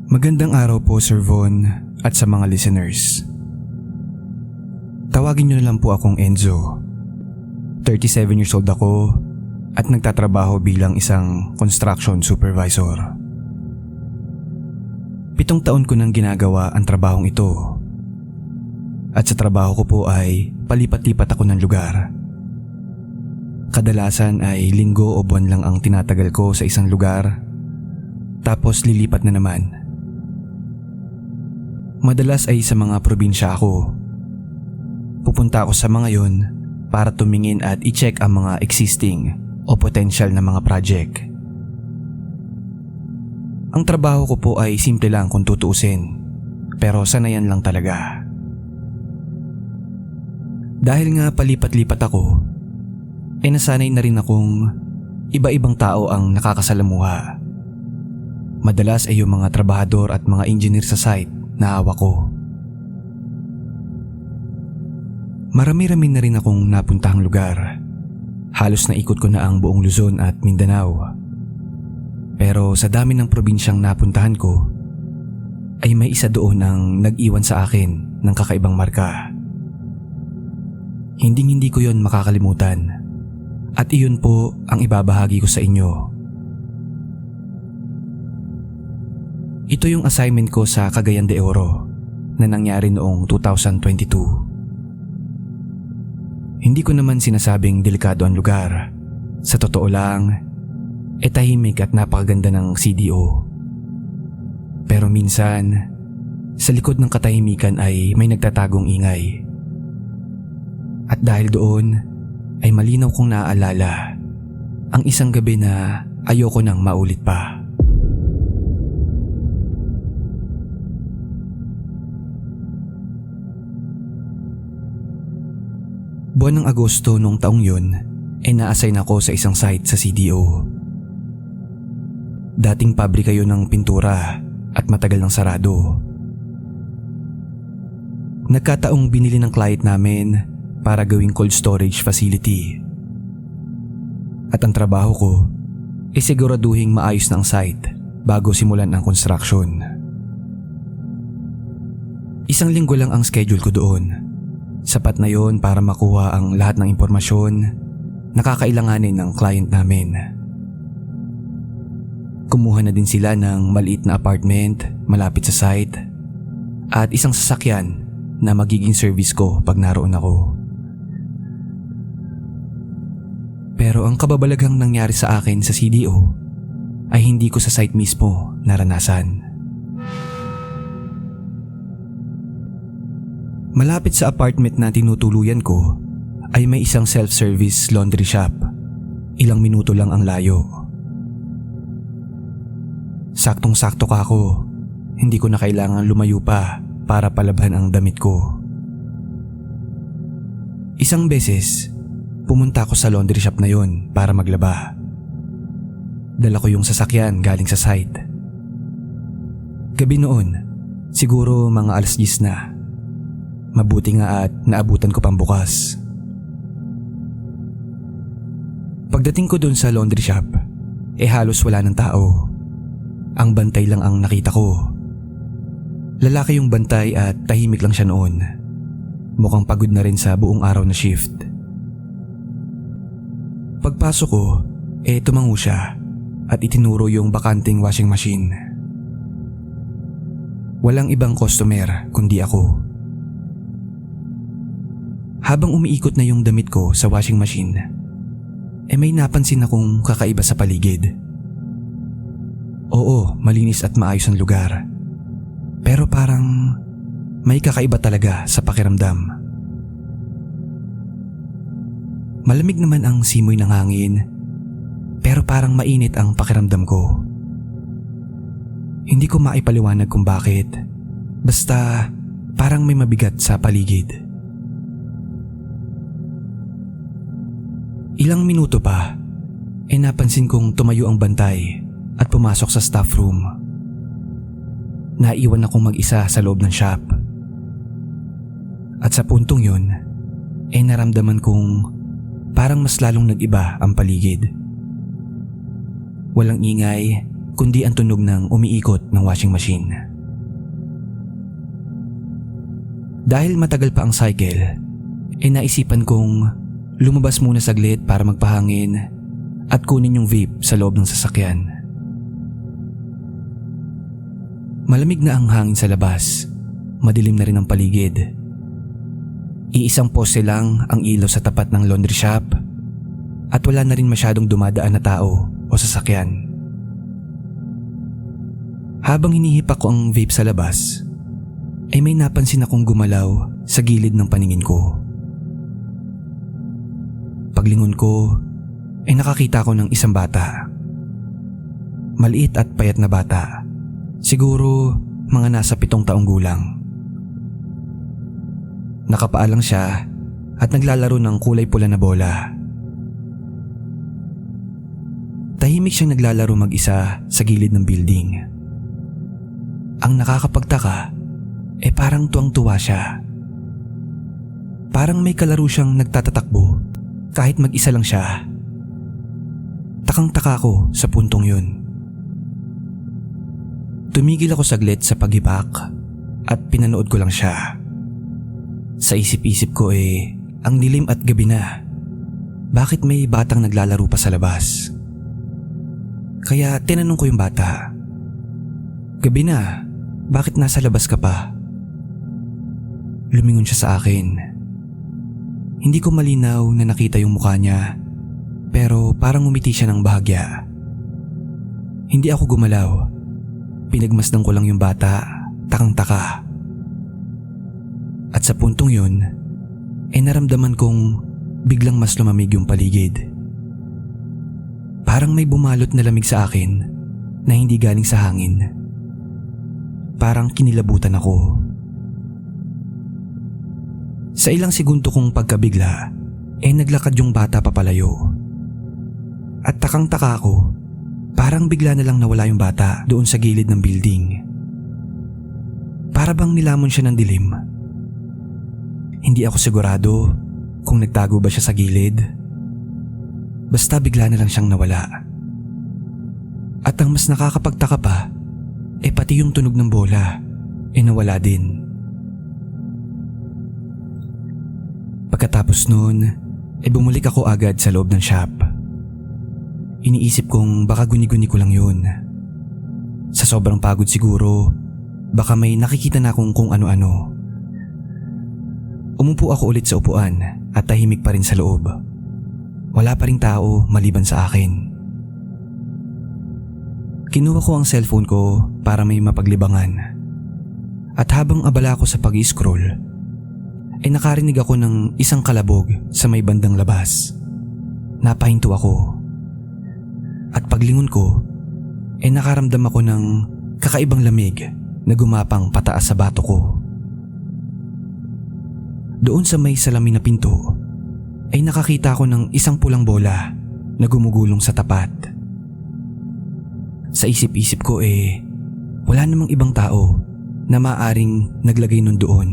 Magandang araw po Sir Von at sa mga listeners. Tawagin niyo na lang po akong Enzo. 37 years old ako at nagtatrabaho bilang isang construction supervisor. 7 taon ko nang ginagawa ang trabahong ito. At sa trabaho ko po ay palipat-lipat ako ng lugar. Kadalasan ay linggo o buwan lang ang tinatagal ko sa isang lugar, tapos lilipat na naman. Madalas ay sa mga probinsya ako. Pupunta ako sa mga yon para tumingin at i-check ang mga existing o potential na mga project. Ang trabaho ko po ay simple lang kung tutuusin, pero sanayan lang talaga. Dahil nga palipat-lipat ako, nasanay na rin akong iba-ibang tao ang nakakasalamuha. Madalas ay yung mga trabahador at mga engineer sa site na hawak ko. Marami-rami na rin akong napuntahang lugar. Halos naikot ko na ang buong Luzon at Mindanao. Pero sa dami ng probinsyang napuntahan ko, ay may isa doon ang nag-iwan sa akin ng kakaibang marka. Hindi ko yon makakalimutan. At iyon po ang ibabahagi ko sa inyo. Ito yung assignment ko sa Cagayan de Oro na nangyari noong 2022. Hindi ko naman sinasabing delikado ang lugar. Sa totoo lang, tahimik at napakaganda ng CDO. Pero minsan, sa likod ng katahimikan ay may nagtatagong ingay. At dahil doon, ay malinaw kong naaalala ang isang gabi na ayoko nang maulit pa. Buwan ng Agosto noong taong yun na-assign ako sa isang site sa CDO. Dating pabrika yun ng pintura at matagal nang sarado. Nagkataong binili ng client namin para gawing cold storage facility. At ang trabaho ko siguraduhing maayos na ang site bago simulan ang construction. Isang linggo lang ang schedule ko doon. Sapat na yon para makuha ang lahat ng impormasyon na kakailanganin ng client namin. Kumuha na din sila ng maliit na apartment malapit sa site at isang sasakyan na magiging service ko pag naroon ako. Pero ang kababalaghang nangyari sa akin sa CDO ay hindi ko sa site mismo naranasan. Malapit sa apartment na tinutuluyan ko ay may isang self-service laundry shop. Ilang minuto lang ang layo. Saktong-sakto ka ako. Hindi ko na kailangan lumayo pa para palabhan ang damit ko. Isang beses, pumunta ako sa laundry shop na yon para maglaba. Dala ko yung sasakyan galing sa site. Gabi noon, siguro mga 10:00 na. Mabuti nga at naabutan ko pang bukas. Pagdating ko doon sa laundry shop, halos wala ng tao. Ang bantay lang ang nakita ko. Lalaki yung bantay at tahimik lang siya noon. Mukhang pagod na rin sa buong araw na shift. Pagpasok ko, tumango siya at itinuro yung bakanting washing machine. Walang ibang customer kundi ako. Habang umiikot na yung damit ko sa washing machine, may napansin akong kakaiba sa paligid. Oo, malinis at maayos ang lugar. Pero parang may kakaiba talaga sa pakiramdam. Malamig naman ang simoy ng hangin, pero parang mainit ang pakiramdam ko. Hindi ko maipaliwanag kung bakit. Basta parang may mabigat sa paligid. Ilang minuto pa, napansin kong tumayo ang bantay at pumasok sa staff room. Naiwan akong mag-isa sa loob ng shop. At sa puntong yun, naramdaman kong parang mas lalong nag-iba ang paligid. Walang ingay, kundi ang tunog ng umiikot ng washing machine. Dahil matagal pa ang cycle, naisipan kong lumabas muna saglit para magpahangin at kunin yung vape sa loob ng sasakyan. Malamig na ang hangin sa labas, madilim na rin ang paligid. Iisang poste lang ang ilaw sa tapat ng laundry shop at wala na rin masyadong dumadaan na tao o sasakyan. Habang hinihipak ko ang vape sa labas, ay may napansin akong gumalaw sa gilid ng paningin ko. Paglingon ko, ay nakakita ko ng isang bata. Maliit at payat na bata, siguro mga nasa 7 taong gulang. Nakapaalang siya at naglalaro ng kulay pula na bola. Tahimik siyang naglalaro mag-isa sa gilid ng building. Ang nakakapagtaka, parang tuwang-tuwa siya. Parang may kalaro siyang nagtatatakbo kahit mag-isa lang siya. Takang-taka ko sa puntong yun. Tumigil ako saglit sa paghipak at pinanood ko lang siya. Sa isip-isip ko ang dilim at gabi na. Bakit may batang naglalaro pa sa labas? Kaya tinanong ko yung bata, "Gabi na, bakit nasa labas ka pa?" Lumingon siya sa akin. Hindi ko malinaw na nakita yung mukha niya, pero parang umiti siya ng bahagya. Hindi ako gumalaw. Pinagmasdan ko lang yung bata, takang-taka. At sa puntong yun, naramdaman kong biglang mas lumamig yung paligid. Parang may bumalot na lamig sa akin na hindi galing sa hangin. Parang kinilabutan ako. Sa ilang segundo kong pagkabigla, naglakad yung bata papalayo. At takang-taka ako, parang bigla na lang nawala yung bata doon sa gilid ng building. Para bang nilamon siya ng dilim. Hindi ako sigurado kung nagtago ba siya sa gilid. Basta bigla na lang siyang nawala. At ang mas nakakapagtaka pa, pati yung tunog ng bola, nawala din. Pagkatapos noon, bumulik ako agad sa loob ng shop. Iniisip kong baka guni-guni ko lang yun. Sa sobrang pagod siguro, baka may nakikita na akong kung ano-ano. Umupo ako ulit sa upuan at tahimik pa rin sa loob. Wala pa ring tao maliban sa akin. Kinuha ko ang cellphone ko para may mapaglibangan. At habang abala ako sa pag-i-scroll, nakarinig ako ng isang kalabog sa may bandang labas. Napahinto ako. At paglingon ko, nakaramdam ako ng kakaibang lamig na gumapang pataas sa bato ko. Doon sa may salamin na pinto, nakakita ako ng isang pulang bola na gumugulong sa tapat. Sa isip-isip ko wala namang ibang tao na maaaring naglagay nun doon.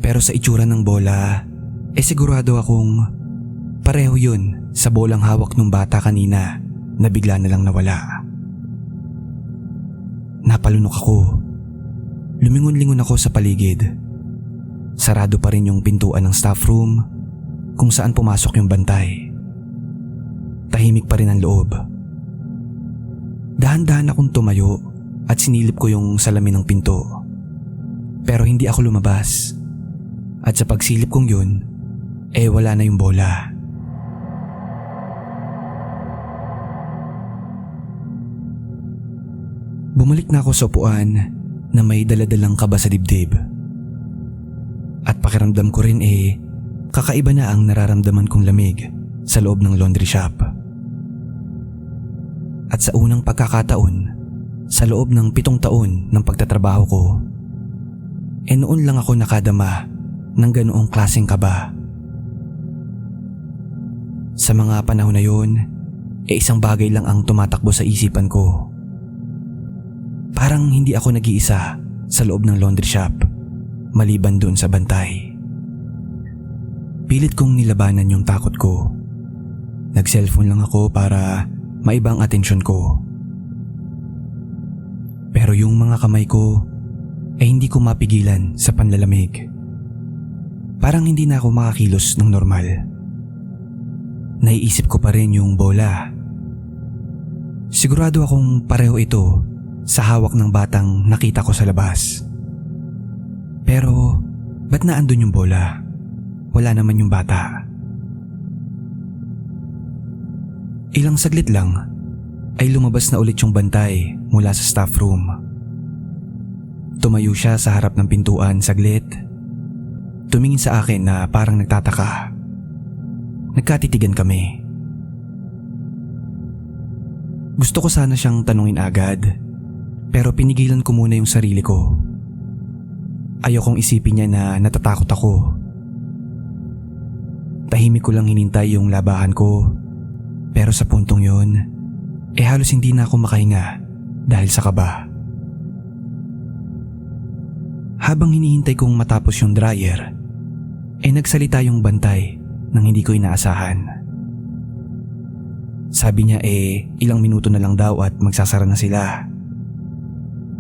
Pero sa itsura ng bola, sigurado akong pareho yun sa bolang hawak ng bata kanina na bigla na lang nawala. Napalunok ako. Lumingon-lingon ako sa paligid. Sarado pa rin yung pintuan ng staff room kung saan pumasok yung bantay. Tahimik pa rin ang loob. Dahan-dahan akong tumayo at sinilip ko yung salamin ng pinto. Pero hindi ako lumabas. At sa pagsilip kong yun, wala na yung bola. Bumalik na ako sa upuan na may daladalang kaba sa dibdib. At pakiramdam ko rin kakaiba na ang nararamdaman kong lamig sa loob ng laundry shop. At sa unang pagkakataon, sa loob ng 7 taon ng pagtatrabaho ko, noon lang ako nakadama ng ganoong klaseng kaba. Sa mga panahon na yun, isang bagay lang ang tumatakbo sa isipan ko. Parang hindi ako nag-iisa sa loob ng laundry shop, maliban doon sa bantay. Pilit kong nilabanan yung takot ko. Nag-cellphone lang ako para maiba ang atensyon ko. Pero yung mga kamay ko ay hindi ko mapigilan sa panlalamig. Parang hindi na ako makakilos ng normal. Naiisip ko pa rin yung bola. Sigurado akong pareho ito sa hawak ng batang nakita ko sa labas. Pero ba't naandun yung bola? Wala naman yung bata. Ilang saglit lang ay lumabas na ulit yung bantay mula sa staff room. Tumayo siya sa harap ng pintuan saglit. Tumingin sa akin na parang nagtataka. Nagkatitigan kami. Gusto ko sana siyang tanungin agad, pero pinigilan ko muna yung sarili ko. Ayokong isipin niya na natatakot ako. Tahimik ko lang hinintay yung labahan ko, pero sa puntong yun, halos hindi na ako makahinga dahil sa kaba. Habang hinihintay kong matapos yung dryer, nagsalita yung bantay nang hindi ko inaasahan. Sabi niya ilang minuto na lang daw at magsasara na sila.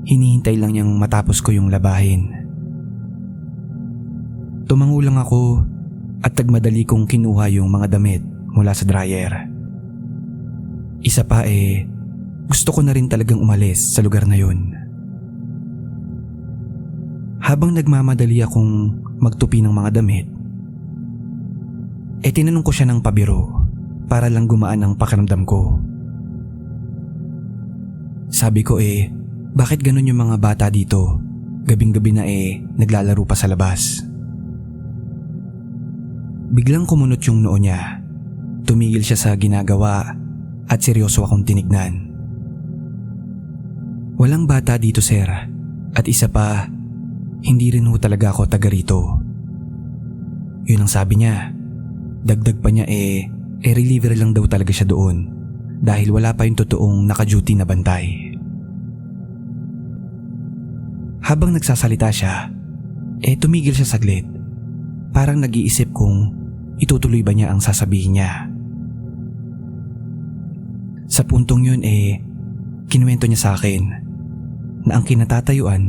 Hinihintay lang niyang matapos ko yung labahin. Tumango lang ako at nagmadali kong kinuha yung mga damit mula sa dryer. Isa pa gusto ko na rin talagang umalis sa lugar na yun. Habang nagmamadali akong magtupi ng mga damit, tinanong ko siya ng pabiro para lang gumaan ang pakiramdam ko. Sabi ko bakit ganun yung mga bata dito? Gabing-gabi na naglalaro pa sa labas. Biglang kumunot yung noo niya. Tumigil siya sa ginagawa at seryoso akong tinignan. Walang bata dito, sir. At isa pa, hindi rin ho talaga ako taga rito. Yun ang sabi niya. Dagdag pa niya reliever lang daw talaga siya doon dahil wala pa yung totoong naka-duty na bantay. Habang nagsasalita siya, tumigil siya saglit. Parang nag-iisip kung itutuloy ba niya ang sasabihin niya. Sa puntong yun kinuwento niya sa akin na ang kinatatayuan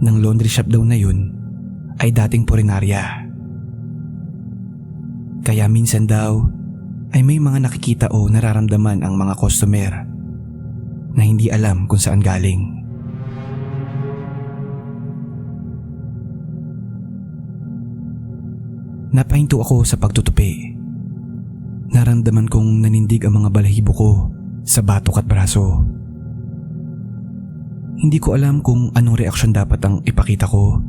ng laundry shop daw na yun ay dating purinarya. Kaya minsan daw ay may mga nakikita o nararamdaman ang mga customer na hindi alam kung saan galing. Napahinto ako sa pagtutupi. Naramdaman kong nanindig ang mga balahibo ko sa batok at braso. Hindi ko alam kung anong reaksyon dapat ang ipakita ko.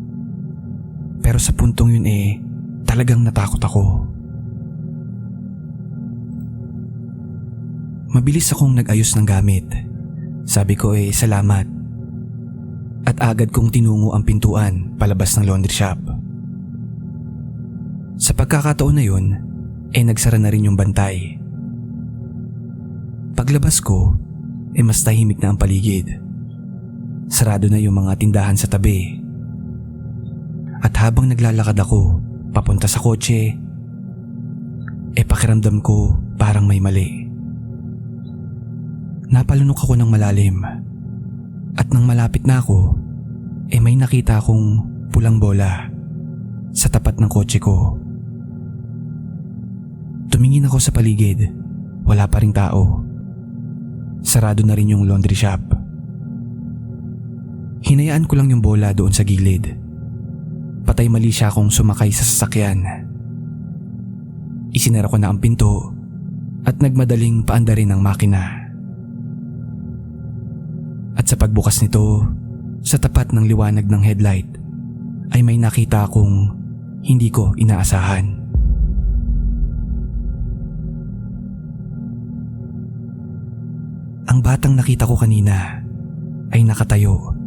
Pero sa puntong yun talagang natakot ako. Mabilis akong nag-ayos ng gamit. Sabi ko salamat. At agad kong tinungo ang pintuan palabas ng laundry shop. Sa pagkakataon na yun, nagsara na rin yung bantay. Paglabas ko, mas tahimik na ang paligid. Sarado na yung mga tindahan sa tabi. At habang naglalakad ako papunta sa kotse, pakiramdam ko parang may mali. Napalunok ako ng malalim. At nang malapit na ako, may nakita akong pulang bola sa tapat ng kotse ko. Tumingin ako sa paligid. Wala pa ring tao. Sarado na rin yung laundry shop. Hinayaan ko lang yung bola doon sa gilid. Patay mali siya akong sumakay sa sasakyan. Isinara ko na ang pinto at nagmadaling paandarin ang makina. At sa pagbukas nito, sa tapat ng liwanag ng headlight, ay may nakita akong hindi ko inaasahan. Ang batang nakita ko kanina ay nakatayo,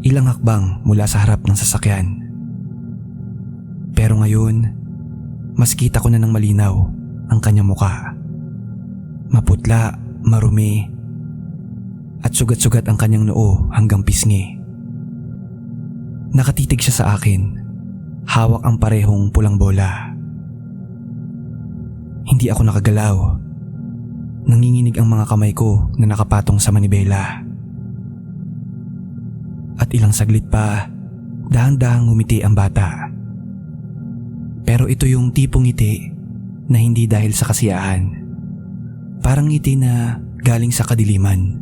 ilang hakbang mula sa harap ng sasakyan. Pero ngayon, mas kita ko na ng malinaw ang kanyang muka. Maputla, marumi, at sugat-sugat ang kanyang noo hanggang pisngi. Nakatitig siya sa akin, hawak ang parehong pulang bola. Hindi ako nakagalaw. nanginginig ang mga kamay ko na nakapatong sa manibela. At ilang saglit pa, dahan-dahang ngumiti ang bata. Pero ito yung tipong ngiti na hindi dahil sa kasiyahan. Parang ngiti na galing sa kadiliman.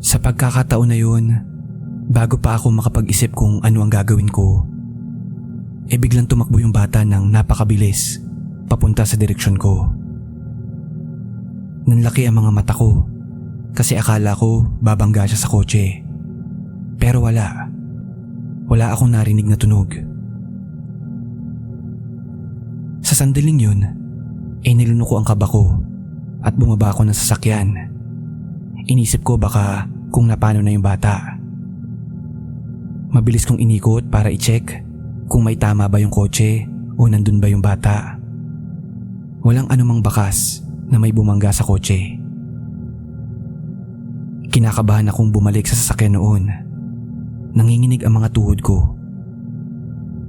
Sa pagkakataon na yun, bago pa ako makapag-isip kung ano ang gagawin ko, biglang tumakbo yung bata ng napakabilis papunta sa direksyon ko. Nanlaki ang mga mata ko kasi akala ko babangga siya sa kotse. Pero wala akong narinig na tunog. Sa sandaling yun, nilunok ko ang kaba ko at bumaba ako ng sasakyan. Inisip ko baka kung napano na yung bata. Mabilis kong inikot para i-check kung may tama ba yung kotse o nandun ba yung bata. Walang anumang bakas na may bumangga sa kotse. Kinakabahan akong bumalik sa sasakyan noon. Nanginginig ang mga tuhod ko.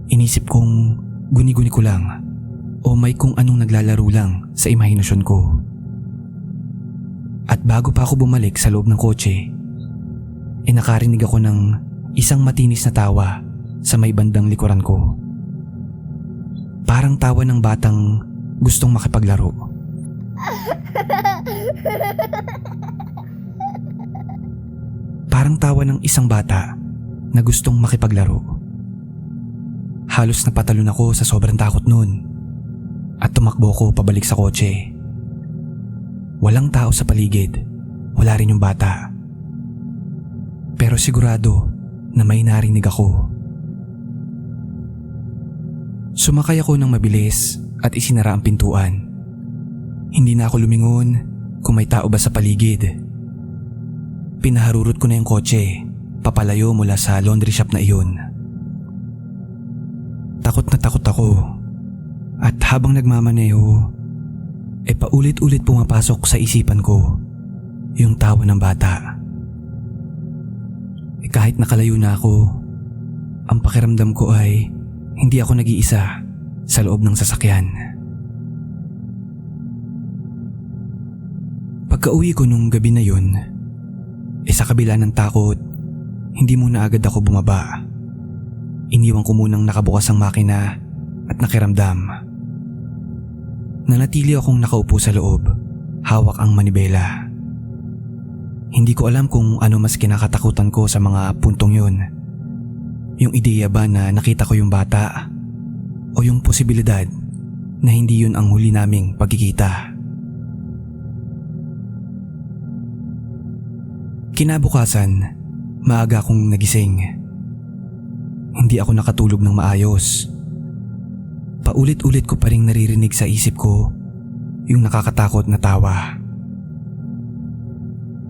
Inisip kong guni-guni ko lang o may kung anong naglalaro lang sa imahinasyon ko. At bago pa ako bumalik sa loob ng kotse, nakarinig ako ng isang matinis na tawa sa may bandang likuran ko. Parang tawa ng batang gustong makipaglaro. Parang tawa ng isang bata na gustong makipaglaro. Halos napatalon ako sa sobrang takot noon at tumakbo ko pabalik sa kotse. Walang tao sa paligid, wala rin yung bata. Pero sigurado na may narinig ako. Sumakay ako ng mabilis at isinara ang pintuan. Hindi na ako lumingon kung may tao ba sa paligid. Pinaharurot ko na yung kotse, papalayo mula sa laundry shop na iyon. Takot na takot ako at habang nagmamaneho, paulit-ulit pumapasok sa isipan ko yung tawa ng bata. Kahit nakalayo na ako, ang pakiramdam ko ay hindi ako nag-iisa sa loob ng sasakyan. Pagka-uwi ko nung gabi na yun, sa kabila ng takot, hindi muna agad ako bumaba. Iniwan ko munang nakabukas ang makina at nakiramdam. Nanatili akong nakaupo sa loob, hawak ang manibela. Hindi ko alam kung ano mas kinakatakutan ko sa mga puntong yun. Yung ideya ba na nakita ko yung bata o yung posibilidad na hindi yun ang huli naming pagkikita. Kinabukasan, maaga akong nagising. Hindi ako nakatulog ng maayos. Paulit-ulit ko pa ring naririnig sa isip ko yung nakakatakot na tawa.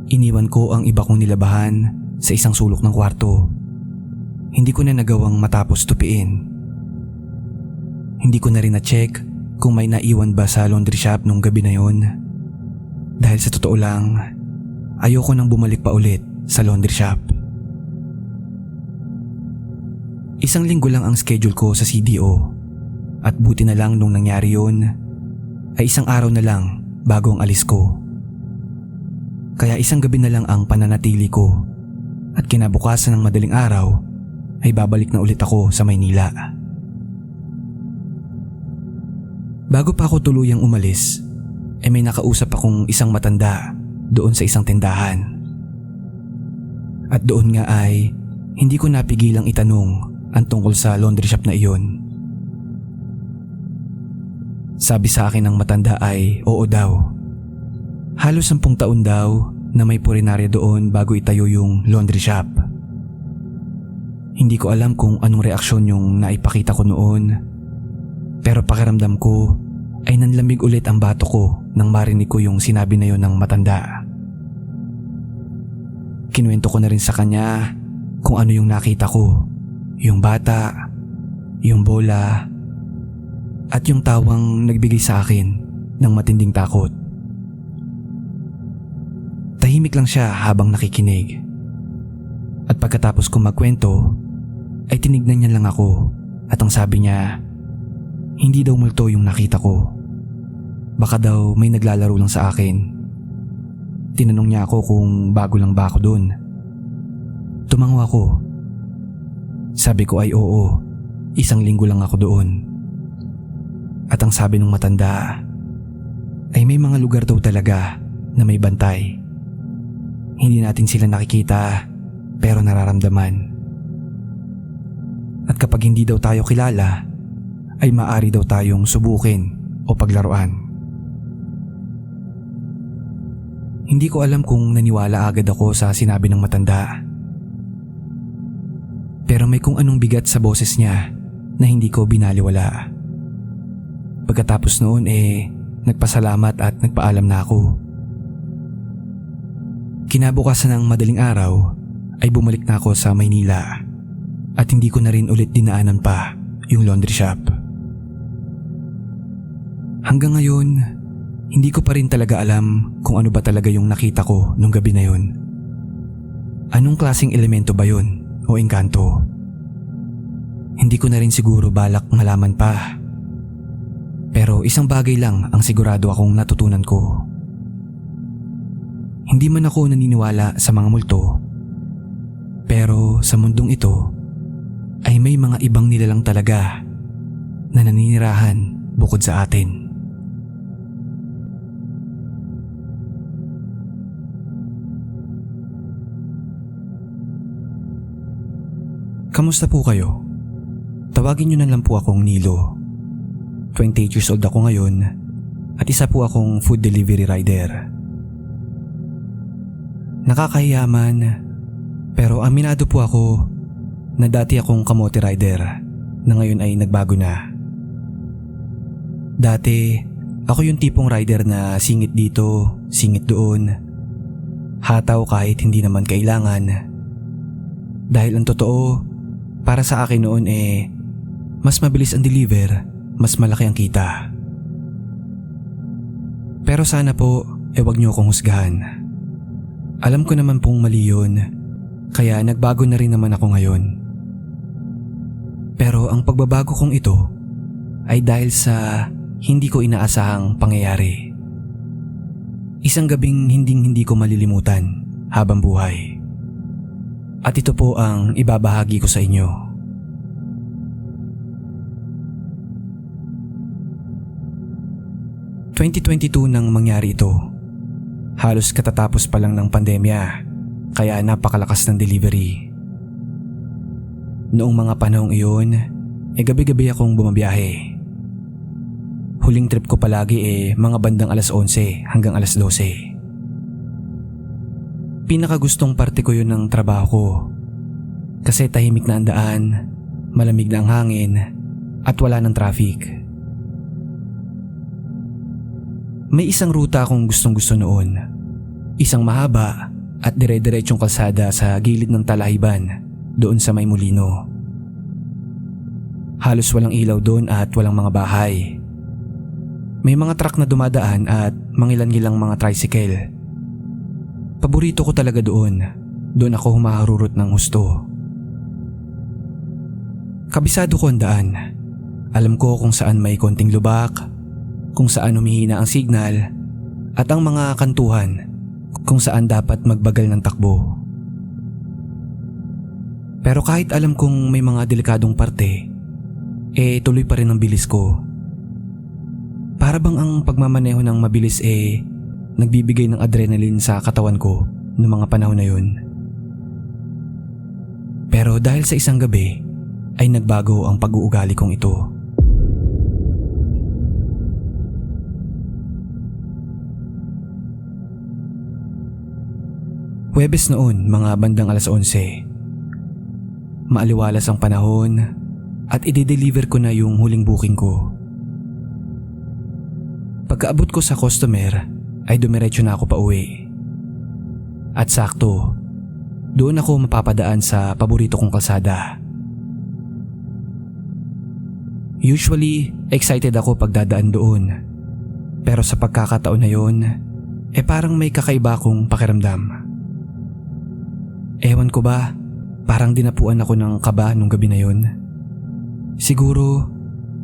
Iniwan ko ang iba kong nilabahan sa isang sulok ng kwarto. Hindi ko na nagawang matapos tupiin. Hindi ko na rin na-check kung may naiwan ba sa laundry shop nung gabi na yon. Dahil sa totoo lang, ayoko nang bumalik pa ulit sa laundry shop. Isang linggo lang ang schedule ko sa CDO at buti na lang nung nangyari yon ay isang araw na lang bago ang alis ko. Kaya isang gabi na lang ang pananatili ko at kinabukasan ng madaling araw ay babalik na ulit ako sa Maynila. Bago pa ako tuluyang umalis, may nakausap akong isang matanda doon sa isang tindahan. At doon nga ay hindi ko napigilang itanong ang tungkol sa laundry shop na iyon. Sabi sa akin ng matanda ay oo daw. Halos 10 taon daw na may purinarya doon bago itayo yung laundry shop. Hindi ko alam kung anong reaksyon yung naipakita ko noon, pero pakiramdam ko ay nanlamig ulit ang bato ko nang marinig ko yung sinabi na yon ng matanda. Kinuwento ko na rin sa kanya kung ano yung nakita ko, yung bata, yung bola, at yung tawang nagbigay sa akin ng matinding takot. Tahimik lang siya habang nakikinig. At pagkatapos ko magkwento, ay tinignan niya lang ako at ang sabi niya, Hindi daw multo yung nakita ko. Baka daw may naglalaro lang sa akin. Tinanong niya ako kung bago lang ba ako doon. Tumango ako. Sabi ko ay oo, 1 linggo lang ako doon. At ang sabi ng matanda ay may mga lugar daw talaga na may bantay. Hindi natin sila nakikita pero nararamdaman. At kapag hindi daw tayo kilala, ay maaari daw tayong subukin o paglaruan. Hindi ko alam kung naniwala agad ako sa sinabi ng matanda. Pero may kung anong bigat sa boses niya na hindi ko binaliwala. Pagkatapos noon nagpasalamat at nagpaalam na ako. Kinabukasan ng madaling araw ay bumalik na ako sa Maynila at hindi ko na rin ulit dinaanan pa yung laundry shop. Hanggang ngayon, hindi ko pa rin talaga alam kung ano ba talaga yung nakita ko nung gabi na yun. Anong klaseng elemento ba yun o engkanto? Hindi ko na rin siguro balak malaman pa. Pero isang bagay lang ang sigurado akong natutunan ko. Hindi man ako naniniwala sa mga multo, pero sa mundong ito ay may mga ibang nilalang talaga na naninirahan bukod sa atin. Kamusta po kayo? Tawagin niyo na lang po akong Nilo. 28 years old ako ngayon at isa po akong food delivery rider. Nakakahiyaman pero aminado po ako na dati akong kamote rider na ngayon ay nagbago na. Dati ako yung tipong rider na singit dito, singit doon, hataw kahit hindi naman kailangan. Dahil ang totoo, para sa akin noon mas mabilis ang deliver, mas malaki ang kita. Pero sana po, wag niyo akong husgahan. Alam ko naman pong mali yun, kaya nagbago na rin naman ako ngayon. Pero ang pagbabago kong ito ay dahil sa hindi ko inaasahang pangyayari. Isang gabing hindi ko malilimutan habang buhay. At ito po ang ibabahagi ko sa inyo. ...2022 nang mangyari ito. Halos katatapos pa lang ng pandemya, kaya napakalakas ng delivery. Noong mga panahong iyon, gabi-gabi akong bumabiyahe. Huling trip ko palagi mga bandang alas 11 hanggang alas 12. Pinakagustong parte ko yun ng trabaho ko. Kasi tahimik na ang daan, malamig na ang hangin, at wala ng traffic. May isang ruta akong gustong-gusto noon. Isang mahaba at dire-diretsong kalsada sa gilid ng Talahiban, doon sa May Molino. Halos walang ilaw doon at walang mga bahay. May mga truck na dumadaan at mangilan-ngilang mga tricycle. Paborito ko talaga doon. Doon ako humaharurot ng husto. Kabisado ko ang daan. Alam ko kung saan may konting lubak, kung saan humihina ang signal, at ang mga kantuhan kung saan dapat magbagal ng takbo. Pero kahit alam kong may mga delikadong parte, tuloy pa rin ang bilis ko. Para bang ang pagmamaneho ng mabilis nagbibigay ng adrenaline sa katawan ko noong mga panahon na yun. Pero dahil sa isang gabi ay nagbago ang pag-uugali kong ito. Huwebes noon, mga bandang alas 11. Maaliwalas ang panahon at i-deliver ko na yung huling booking ko. Pagkaabot ko sa customer ay dumiretso na ako pa uwi. At sakto, doon ako mapapadaan sa paborito kong kalsada. Usually, excited ako pagdadaan doon. Pero sa pagkakataon na yun, parang may kakaiba akong pakiramdam. Ewan ko ba, parang dinapuan ako ng kaba nung gabi na yun. Siguro,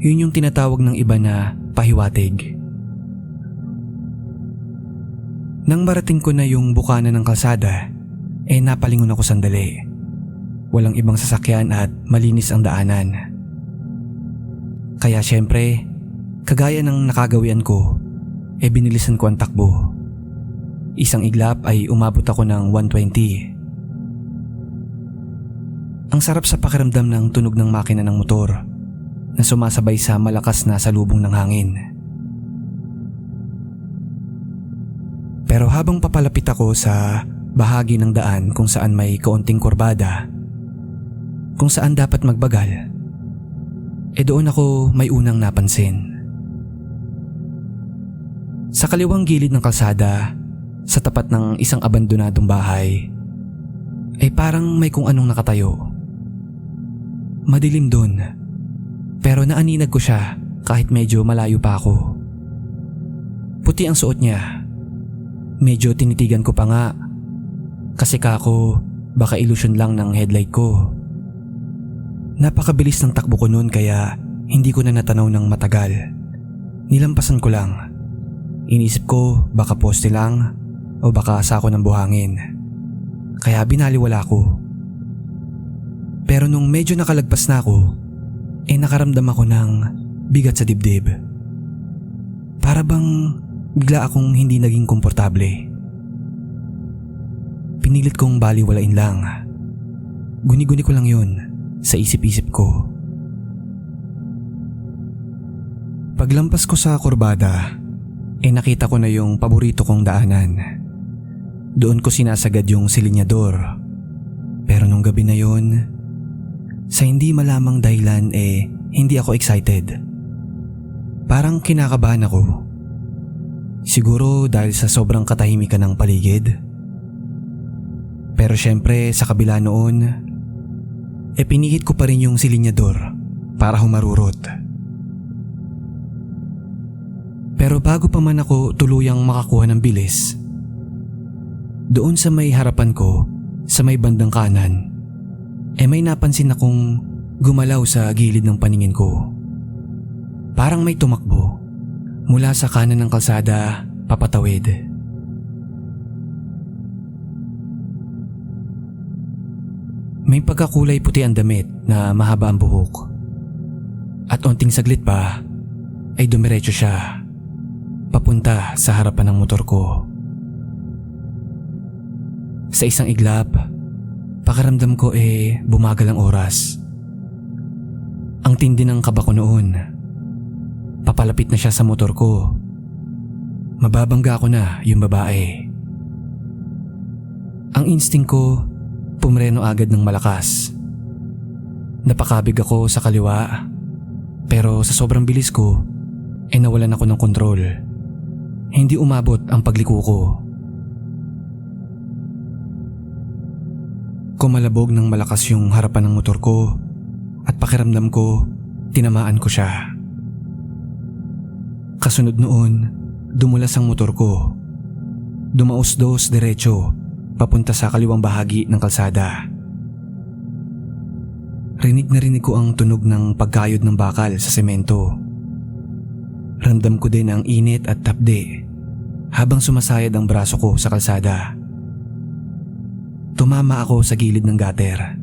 Yun yung tinatawag ng iba na pahiwatig. Nang marating ko na yung bukana ng kalsada, napalingon ako sandali. Walang ibang sasakyan at malinis ang daanan. Kaya syempre, kagaya ng nakagawian ko, binilisan ko ang takbo. Isang iglap ay umabot ako ng 120. Ang sarap sa pakiramdam ng tunog ng makina ng motor na sumasabay sa malakas na salubong ng hangin. Pero habang papalapit ako sa bahagi ng daan kung saan may kaunting kurbada, kung saan dapat magbagal, doon ako may unang napansin. Sa kaliwang gilid ng kalsada, sa tapat ng isang abandonadong bahay, parang may kung anong nakatayo. Madilim doon, pero naaninag ko siya kahit medyo malayo pa ako. Puti ang suot niya. Medyo tinitigan ko pa nga kasi kako baka ilusyon lang ng headlight ko. Napakabilis ng takbo ko noon kaya hindi ko na natanaw ng matagal. Nilampasan ko lang. Inisip ko baka poste lang o baka sako ng buhangin. Kaya binaliwala ko. Pero nung medyo nakalagpas na ako, nakaramdam ako ng bigat sa dibdib. Para bang bigla akong hindi naging komportable. Pinilit kong baliwalain lang. Guni-guni ko lang yun sa isip-isip ko. Paglampas ko sa kurbada, nakita ko na yung paborito kong daanan. Doon ko sinasagad yung silinyador. Pero nung gabi na yun, sa hindi malamang dahilan hindi ako excited. Parang kinakabahan ako. Siguro dahil sa sobrang katahimikan ng paligid. Pero syempre sa kabila noon, pinihit ko pa rin yung silinyador para humarurot. Pero bago pa man ako tuluyang makakuha ng bilis, doon sa may harapan ko, sa may bandang kanan, may napansin akong gumalaw sa gilid ng paningin ko. Parang may tumakbo mula sa kanan ng kalsada papatawid. May pagkakulay puti ang damit na mahaba ang buhok. At onting saglit pa ay dumiretso siya papunta sa harapan ng motor ko. Sa isang iglap, pakiramdam ko bumagal ang oras. Ang tindi ng kaba ko noon. Papalapit na siya sa motor ko. Mababangga ko na yung babae. Ang instinct ko, pumreno agad ng malakas. Napakabig ako sa kaliwa, pero sa sobrang bilis ko, nawalan ako ng kontrol. Hindi umabot ang pagliko ko. Kumalabog ng malakas yung harapan ng motor ko at pakiramdam ko, tinamaan ko siya. Kasunod noon, dumulas ang motor ko. Dumaos-dos diretso papunta sa kaliwang bahagi ng kalsada. Rinig na rinig ko ang tunog ng pagkayod ng bakal sa semento. Ramdam ko din ang init at tapde habang sumasayad ang braso ko sa kalsada. Tumama ako sa gilid ng gutter.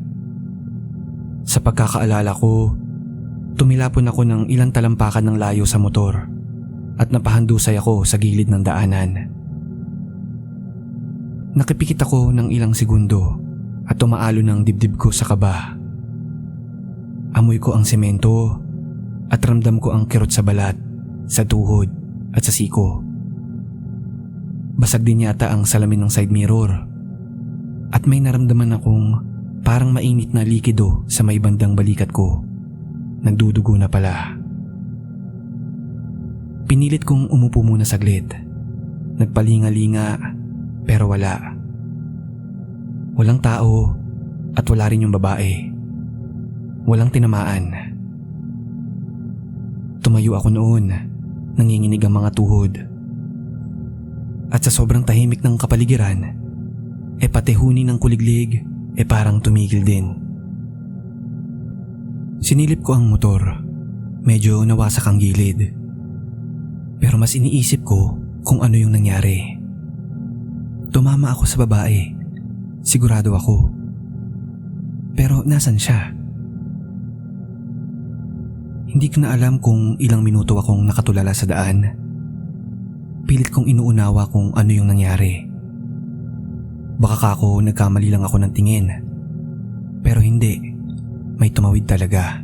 Sa pagkakaalala ko, tumilapon ako ng ilang talampakan ng layo sa motor at napahandusay ako sa gilid ng daanan. Nakipikit ako ng ilang segundo at tumaalo ng dibdib ko sa kaba. Amoy ko ang semento at ramdam ko ang kirot sa balat, sa tuhod at sa siko. Basag din yata ang salamin ng side mirror at may naramdaman akong parang mainit na likido sa may bandang balikat ko. Nagdudugo na pala. Pinilit kong umupo muna saglit. Nagpalinga-linga pero wala. Walang tao at wala rin yung babae. Walang tinamaan. Tumayo ako noon, nanginginig ang mga tuhod. At sa sobrang tahimik ng kapaligiran, pati huni ng kuliglig parang tumigil din. Sinilip ko ang motor Medyo nawasak ang gilid. Pero mas iniisip ko kung ano yung nangyari. Tumama ako sa babae. Sigurado ako. Pero nasan siya? Hindi ko na alam kung ilang minuto akong nakatulala sa daan. Pilit kong inuunawa kung ano yung nangyari. Baka ako nagkamali lang ako ng tingin. Pero hindi. May tumawid talaga.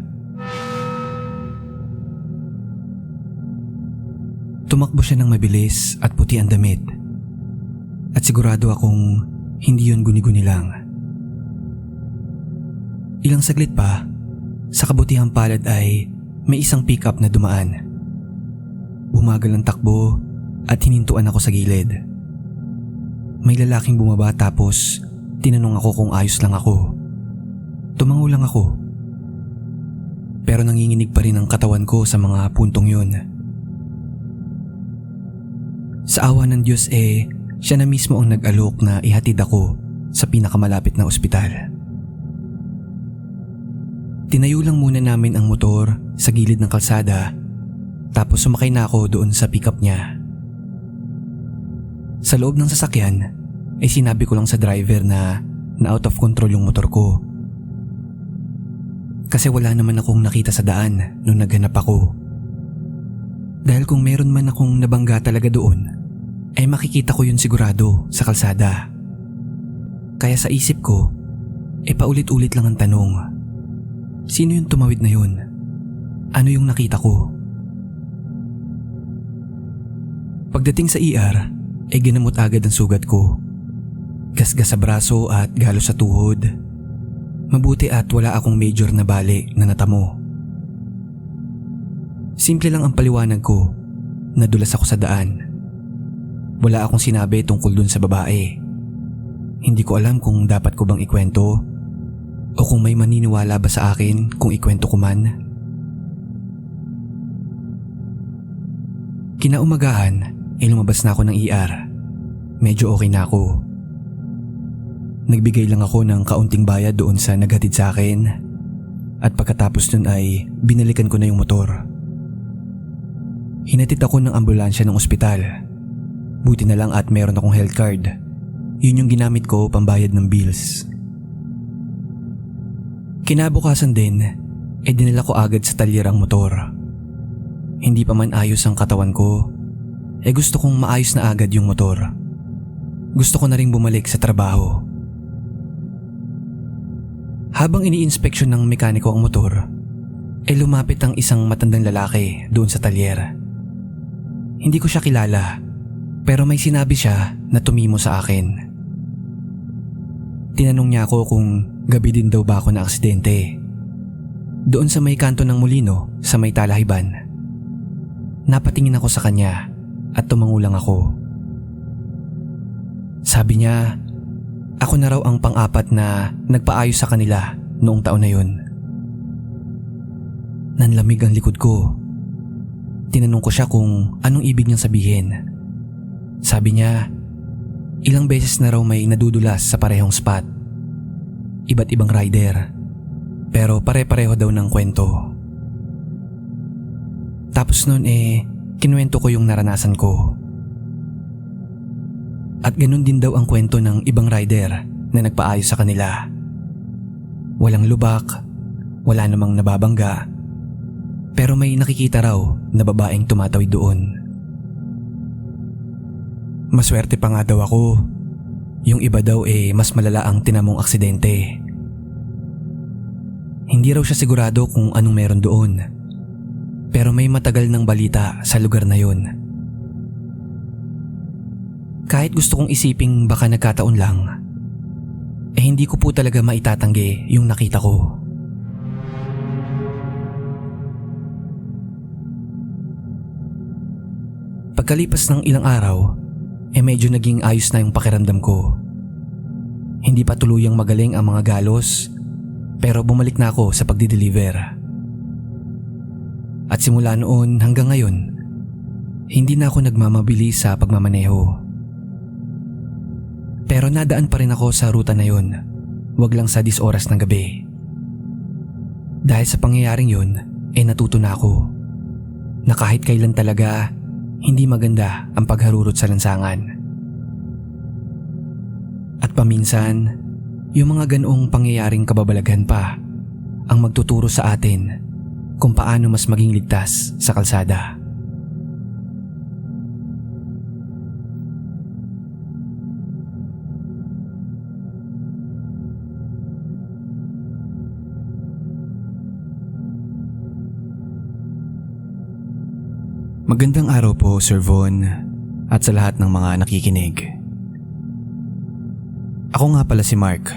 Tumakbo siya ng mabilis at puti ang damit. At sigurado akong hindi yun guni-guni lang. Ilang saglit pa, sa kabutihang palad ay may isang pickup na dumaan. Bumagal ang takbo at hinintuan ako sa gilid. May lalaking bumaba tapos tinanong ako kung ayos lang ako. Tumango lang ako. Pero nanginginig pa rin ang katawan ko sa mga puntong yun. Sa awa ng Diyos siya na mismo ang nag-alok na ihatid ako sa pinakamalapit na ospital. Tinayo lang muna namin ang motor sa gilid ng kalsada tapos sumakay na ako doon sa pickup niya. Sa loob ng sasakyan ay sinabi ko lang sa driver na out of control yung motor ko. Kasi wala naman akong nakita sa daan nung naghanap ako. Dahil kung meron man akong nabangga talaga doon, ay makikita ko yun sigurado sa kalsada. Kaya sa isip ko, paulit-ulit lang ang tanong. Sino yung tumawid na yun? Ano yung nakita ko? Pagdating sa ER, ginamot agad ang sugat ko. Gasgas sa braso at galos sa tuhod. Mabuti at wala akong major na bali na natamo. Simple lang ang paliwanag ko. Nadulas ako sa daan. Wala akong sinabi tungkol dun sa babae. Hindi ko alam kung dapat ko bang ikwento o kung may maniniwala ba sa akin kung ikwento ko man. Kinaumagahan, lumabas na ako ng ER. Medyo okay na ako. Nagbigay lang ako ng kaunting bayad doon sa naghatid sa akin at pagkatapos nun ay binalikan ko na yung motor. Hinatid ako ng ambulansya ng ospital. Buti na lang at meron akong health card. Yun yung ginamit ko pambayad ng bills. Kinabukasan din, dinala ko agad sa talyer ang motor. Hindi pa man ayos ang katawan ko, gusto kong maayos na agad yung motor. Gusto ko na ring bumalik sa trabaho. Habang ini-inspeksyon ng mekaniko ang motor, lumapit ang isang matandang lalaki doon sa talyer. Hindi ko siya kilala, pero may sinabi siya na tumimo sa akin. Tinanong niya ako kung gabi din daw ba ako na aksidente. Doon sa may kanto ng Molino sa may Talahiban. Napatingin ako sa kanya at tumango lang ako. Sabi niya, ako na raw ang pang-apat na nagpaayos sa kanila noong taon na yun. Nanlamig ang likod ko. Tinanong ko siya kung anong ibig niyang sabihin. Sabi niya, ilang beses na raw may nadudulas sa parehong spot. Iba't ibang rider, pero pare-pareho daw ng kwento. Tapos nun kinuwento ko yung naranasan ko. At ganun din daw ang kwento ng ibang rider na nagpaayos sa kanila. Walang lubak, wala namang nababangga, pero may nakikita raw na babaeng tumatawid doon. Maswerte pa nga daw ako. Yung iba daw mas malala ang tinamong aksidente. Hindi raw siya sigurado kung anong meron doon. Pero may matagal ng balita sa lugar na yun. Kahit gusto kong isiping baka nagkataon lang, hindi ko po talaga maitatanggi yung nakita ko. Pagkalipas ng ilang araw, medyo naging ayos na yung pakiramdam ko. Hindi pa tuluyang magaling ang mga galos, pero bumalik na ako sa pagdi-deliver. At simula noon hanggang ngayon, hindi na ako nagmamabili sa pagmamaneho. Pero nadaan pa rin ako sa ruta na yun, wag lang sa 10 oras ng gabi. Dahil sa pangyayaring yun, natuto na ako na kahit kailan talaga hindi maganda ang pagharurot sa lansangan. At paminsan, yung mga ganoong pangyayaring kababalaghan pa ang magtuturo sa atin kung paano mas maging ligtas sa kalsada. Magandang araw po, Sir Von, at sa lahat ng mga nakikinig. Ako nga pala si Mark.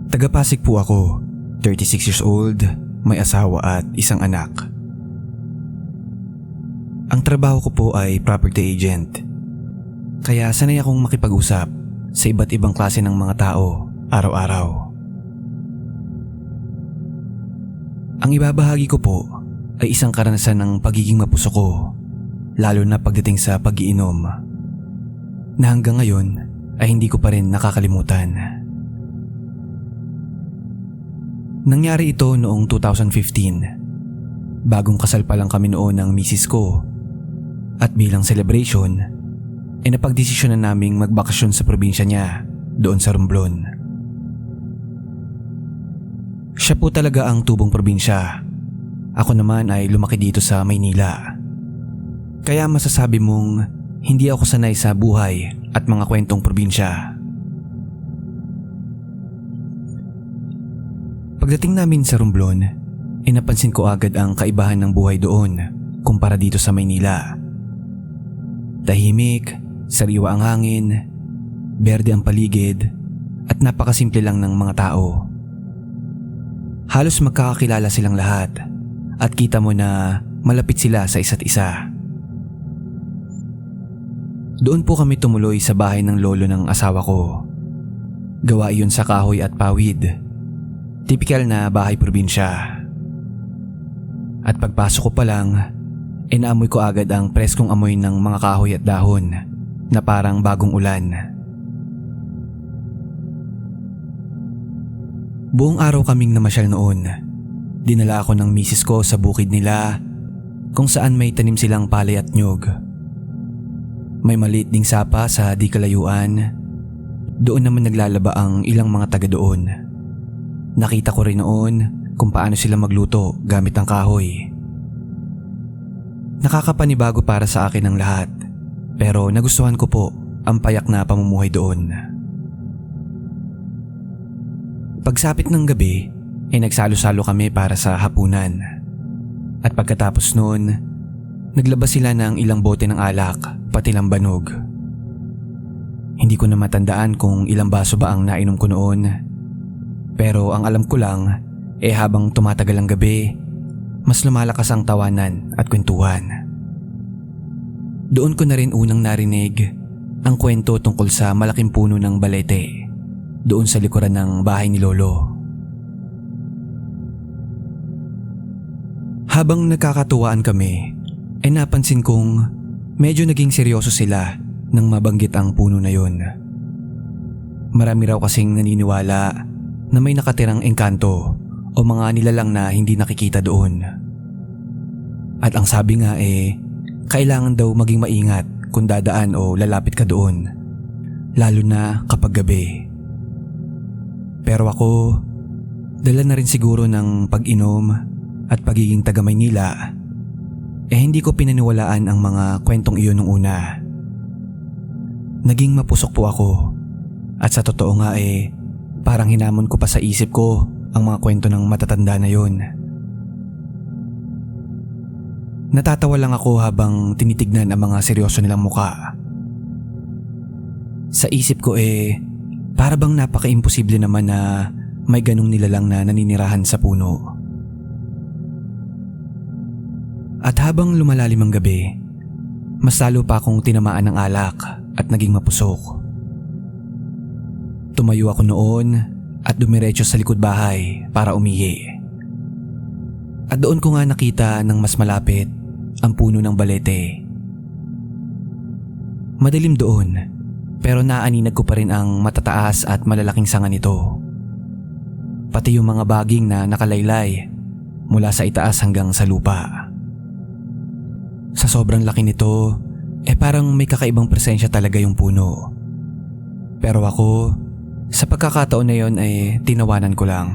Taga-Pasig po ako, 36 years old, may asawa at isang anak. Ang trabaho ko po ay property agent. Kaya sanay akong makipag-usap sa iba't ibang klase ng mga tao araw-araw. Ang ibabahagi ko po ay isang karanasan ng pagiging mapuso ko, lalo na pagdating sa pag-iinom, na hanggang ngayon ay hindi ko pa rin nakakalimutan. Nangyari ito noong 2015. Bagong kasal pa lang kami noon ng misis ko, at bilang celebration ay napagdesisyonan naming magbakasyon sa probinsya niya doon sa Romblon. Siya po talaga ang tubong probinsya. Ako naman ay lumaki dito sa Maynila. Kaya masasabi mong hindi ako sanay sa buhay at mga kwentong probinsya. Pagdating namin sa Romblon, napansin ko agad ang kaibahan ng buhay doon kumpara dito sa Maynila. Tahimik, sariwa ang hangin, berde ang paligid, at napakasimple lang ng mga tao. Halos magkakakilala silang lahat. At kita mo na malapit sila sa isa't isa. Doon po kami tumuloy sa bahay ng lolo ng asawa ko. Gawa iyon sa kahoy at pawid. Tipikal na bahay probinsya. At pagpasok ko pa lang, naamoy ko agad ang preskong amoy ng mga kahoy at dahon na parang bagong ulan. Buong araw kaming namasyal noon. Dinala ako ng misis ko sa bukid nila kung saan may tanim silang palay at nyog. May maliit ding sapa sa di kalayuan. Doon naman naglalaba ang ilang mga taga doon. Nakita ko rin noon kung paano sila magluto gamit ang kahoy. Nakakapanibago para sa akin ang lahat, pero nagustuhan ko po ang payak na pamumuhay doon. Pagsapit ng gabi, nagsalo-salo kami para sa hapunan. At pagkatapos noon, naglabas sila ng ilang bote ng alak, pati lambanog. Hindi ko na matandaan kung ilang baso ba ang nainom ko noon. Pero ang alam ko lang, habang tumatagal ang gabi, mas lumalakas ang tawanan at kwentuhan. Doon ko na rin unang narinig ang kwento tungkol sa malaking puno ng balete doon sa likuran ng bahay ni Lolo. Habang nagkakatuwaan kami, napansin kong medyo naging seryoso sila nang mabanggit ang puno na yon. Marami raw kasing naniniwala na may nakatirang engkanto o mga nilalang na hindi nakikita doon. At ang sabi nga kailangan daw maging maingat kung dadaan o lalapit ka doon, lalo na kapag gabi. Pero ako, dala na rin siguro ng pag-inom at pagiging taga Maynila, hindi ko pinaniwalaan ang mga kwentong iyon nung una. Naging mapusok po ako, at sa totoo nga parang hinamon ko pa sa isip ko ang mga kwento ng matatanda na yon. Natatawa lang ako habang tinitignan ang mga seryoso nilang muka. Sa isip ko para bang napaka-imposible naman na may ganong nilalang na naninirahan sa puno. At habang lumalalim ang gabi, mas lalo pa akong tinamaan ng alak at naging mapusok. Tumayo ako noon at dumiretso sa likod bahay para umihi. At doon ko nga nakita ng mas malapit ang puno ng balete. Madilim doon, pero naaninag ko pa rin ang matataas at malalaking sanga nito. Pati yung mga baging na nakalaylay mula sa itaas hanggang sa lupa. Sa sobrang laki nito, parang may kakaibang presensya talaga yung puno. Pero ako, sa pagkakataon na yon tinawanan ko lang.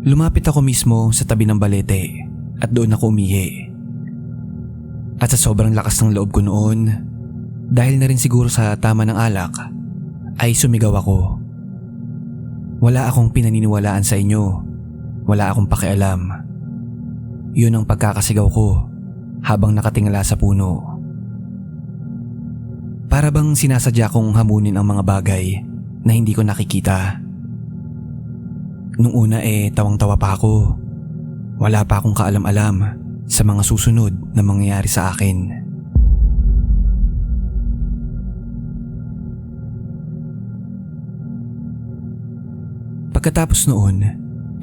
Lumapit ako mismo sa tabi ng balete at doon ako umihi. At sa sobrang lakas ng loob ko noon, dahil na rin siguro sa tama ng alak, ay sumigaw ako. Wala akong pinaniniwalaan sa inyo. Wala akong pakialam. Yun ang pagkakasigaw ko habang nakatingala sa puno. Para bang sinasadya kong hamunin ang mga bagay na hindi ko nakikita. Nung una tawang-tawa pa ako. Wala pa akong kaalam-alam sa mga susunod na mangyayari sa akin. Pagkatapos noon,